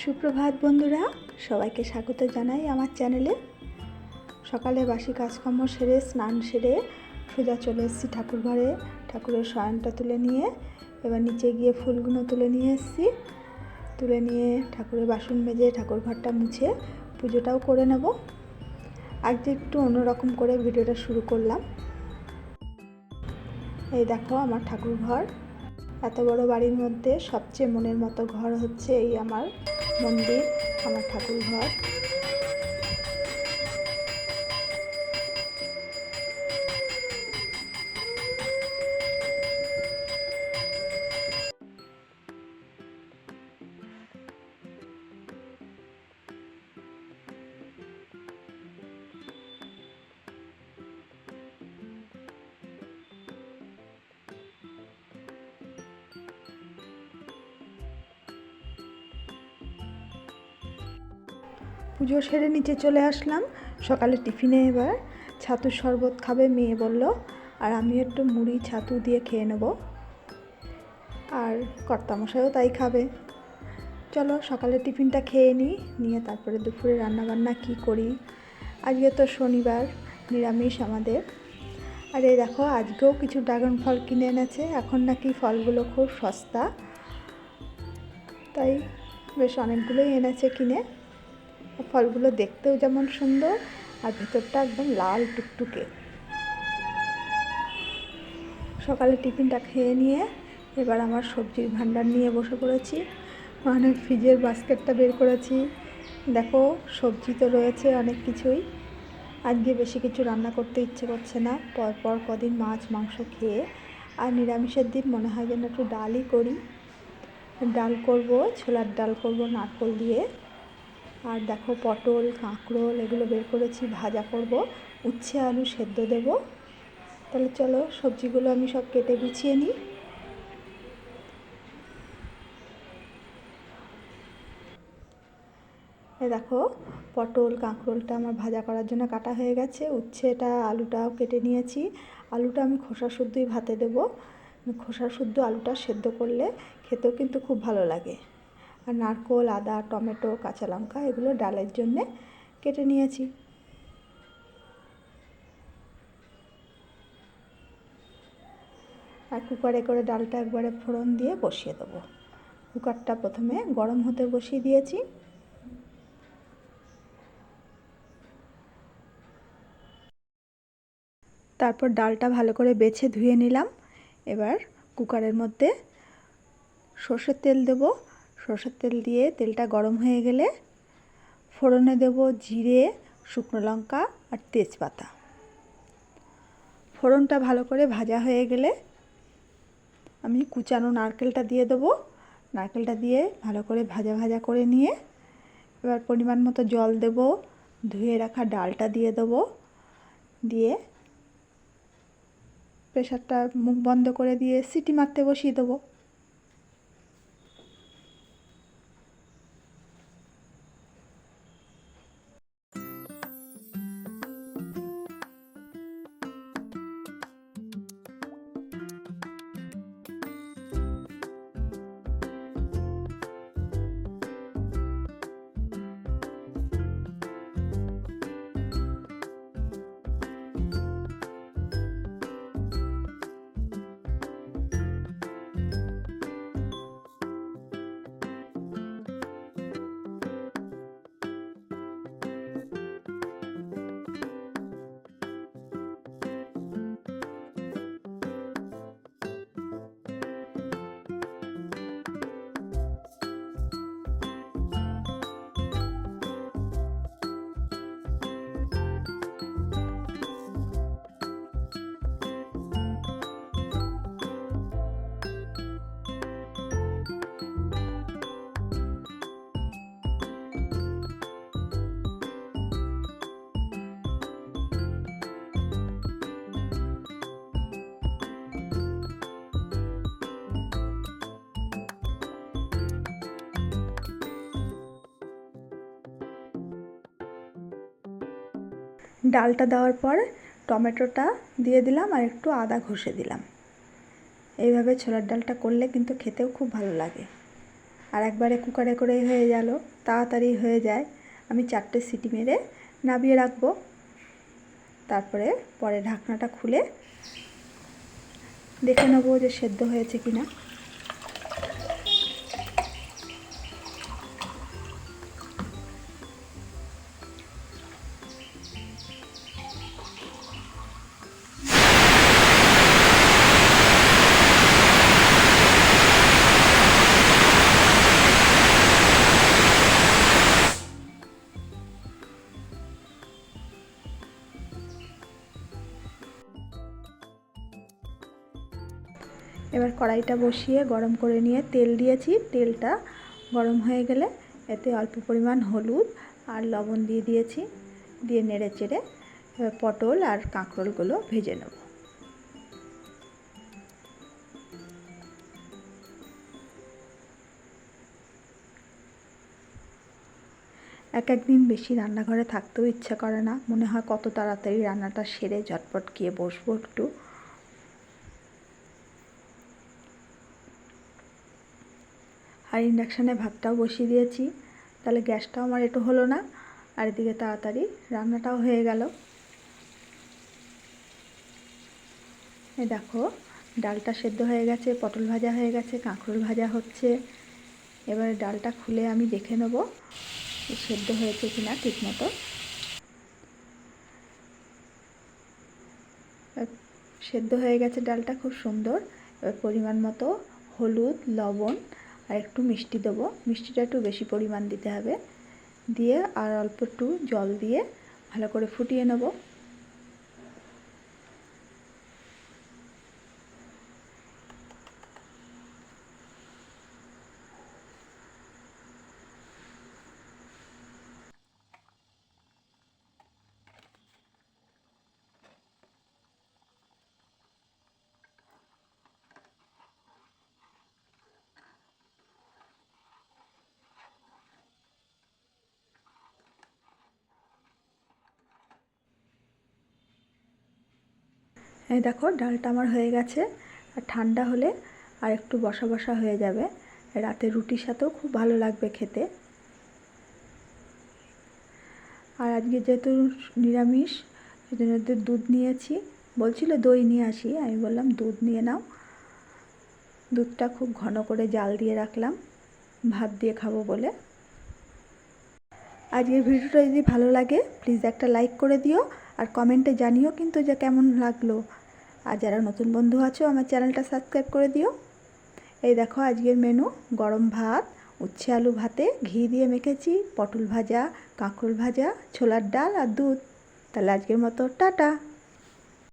সুপ্রভাত বন্ধুরা, সবাইকে স্বাগত জানাই আমার চ্যানেলে। সকালে বাসি কাজকর্ম সেরে স্নান সেরে সোজা চলে এসেছি ঠাকুর ঘরে। ঠাকুরের শয়নটা তুলে নিয়ে এবার নিচে গিয়ে ফুলগুলো তুলে নিয়ে এসেছি। তুলে নিয়ে ঠাকুরের বাসন মেজে ঠাকুর ঘরটা মুছে পুজোটাও করে নেব। আজকে একটু অন্যরকম করে ভিডিওটা শুরু করলাম। এই দেখো আমার ঠাকুর ঘর। এত বড় বাড়ির মধ্যে সবচেয়ে মনের মতো ঘর হচ্ছে এই আমার মন্দির, আমার ঠাকুর ঘর। পুজো সেরে নিচে চলে আসলাম। সকালে টিফিনে এবার ছাতুর শরবত খাবে মেয়ে বলল, আর আমি একটু মুড়ি ছাতু দিয়ে খেয়ে নেব, আর কর্তামশাইও তাই খাবে। চলো সকালে টিফিনটা খেয়ে নিয়ে তারপরে দুপুরে রান্নাবান্না কি করি। আজকে তো শনিবার, নিরামিষ আমাদের। আর এই দেখো আজকেও কিছু ড্রাগন ফল কিনে এনেছে। এখন নাকি ফলগুলো খুব সস্তা, তাই বেশ অনেকগুলোই এনেছে কিনে। ফলগুলো দেখতেও যেমন সুন্দর আর ভেতরটা একদম লাল টুকটুকে। সকালে টিফিনটা খেয়ে নিয়ে এবার আমার সবজির ভান্ডার নিয়ে বসে পড়েছি। মানে ফ্রিজের বাস্কেটটা বের করেছি। দেখো সবজি তো রয়েছে অনেক কিছুই। আজকে বেশি কিছু রান্না করতে ইচ্ছে করছে না, পরপর কদিন মাছ মাংস খেয়ে। আর নিরামিষের দিন মনে হয় যেন একটু ডালই করি। ডাল করব, ছোলার ডাল করব নারকেল দিয়ে। আর দেখো পটল কাঁকরোল এগুলো বের করেছি, ভাজা করব। উচ্ছে আলু সেদ্ধ দেব। তাহলে চলো সবজিগুলো আমি সব কেটে গুছিয়ে নিই। দেখো পটল কাঁকরোলটা আমার ভাজা করার জন্য কাটা হয়ে গেছে। উচ্ছেটা আলুটাও কেটে নিয়েছি। আলুটা আমি খোসা শুদ্ধই ভাতে দেবো। খোসা শুদ্ধ আলুটা সেদ্ধ করলে খেতেও কিন্তু খুব ভালো লাগে। আর নারকেল আদা টমেটো কাঁচা লঙ্কা এগুলো ডালের জন্যে কেটে নিয়েছি। আর কুকারে করে ডালটা একবারে ফোড়ন দিয়ে বসিয়ে দেবো। কুকারটা প্রথমে গরম হতে বসিয়ে দিয়েছি। তারপর ডালটা ভালো করে বেছে ধুয়ে নিলাম। এবার কুকারের মধ্যে সর্ষের তেল দেব। সর্ষের তেল দিয়ে তেলটা গরম হয়ে গেলে ফোড়নে দেব জিরে শুকনো লঙ্কা আর তেজপাতা। ফোড়নটা ভালো করে ভাজা হয়ে গেলে আমি কুচানো নারকেলটা দিয়ে দেবো। নারকেলটা দিয়ে ভালো করে ভাজা ভাজা করে নিয়ে এবার পরিমাণ মতো জল দেব। ধুয়ে রাখা ডালটা দিয়ে দেবো। দিয়ে প্রেসারটা মুখ বন্ধ করে দিয়ে সিটি মারতে বসিয়ে দেবো। ডালটা দেওয়ার পর টমেটোটা দিয়ে দিলাম আর একটু আদা ঘষে দিলাম। এইভাবে ছোলার ডালটা করলে কিন্তু খেতেও খুব ভালো লাগে। আর একবারে কুকারে করেই হয়ে গেল, তাড়াতাড়ি হয়ে যায়। আমি 4টে সিটি মেরে নামিয়ে রাখবো। তারপরে পরে ঢাকনাটা খুলে দেখে নেবো যে সেদ্ধ হয়েছে কিনা। এবার কড়াইটা বসিয়ে গরম করে নিয়ে তেল দিয়েছি। তেলটা গরম হয়ে গেলে এতে অল্প পরিমাণ হলুদ আর লবণ দিয়ে দিয়েছি। দিয়ে নেড়ে চেড়ে পটল আর কাঁকরোলগুলো ভেজে নেব। একদিন বেশি রান্নাঘরে থাকতেও ইচ্ছা করে না, মনে হয় কত তাড়াতাড়ি রান্নাটা সেরে ঝটপট গিয়ে বসবো একটু। আর ইন্ডাকশানে ভাতটাও বসিয়ে দিয়েছি, তাহলে গ্যাসটাও আমার একটু হলো না, আর এদিকে তাড়াতাড়ি রান্নাটাও হয়ে গেল। এই দেখো ডালটা সেদ্ধ হয়ে গেছে, পটল ভাজা হয়ে গেছে, কাঁকরোল ভাজা হচ্ছে। এবারে ডালটা খুলে আমি দেখে নেব সেদ্ধ হয়েছে কিনা ঠিক মতো। সেদ্ধ হয়ে গেছে ডালটা খুব সুন্দর। এবার পরিমাণ মতো হলুদ, লবণ আর একটু মিষ্টি দেবো। মিষ্টিটা একটু বেশি পরিমাণ দিতে হবে। দিয়ে আর অল্প একটু জল দিয়ে ভালো করে ফুটিয়ে নেব। এই দেখো ডালটা আমার হয়ে গেছে। আর ঠান্ডা হলে আর একটু বসা বসা হয়ে যাবে, রাতে রুটির সাথেও খুব ভালো লাগবে খেতে। আর আজকে যেহেতু নিরামিষ, সেজন্য দুধ নিয়েছি। বলছিল দই নিয়ে আসি, আমি বললাম দুধ নিয়ে নাও। দুধটা খুব ঘন করে জাল দিয়ে রাখলাম, ভাত দিয়ে খাবো বলে। আজকের ভিডিওটা যদি ভালো লাগে প্লিজ একটা লাইক করে দিও, আর কমেন্টে জানিও কিন্তু যে কেমন লাগলো। আর যারা নতুন বন্ধু আছো আমার চ্যানেলটা সাবস্ক্রাইব করে দিও। এই দেখো আজকের মেনু: গরম ভাত, উচ্ছে আলু ভাতে ঘি দিয়ে মেখেছি, পটল ভাজা, কাঁকরোল ভাজা, ছোলার ডাল আর দুধ। তাহলে আজকের মতো টাটা।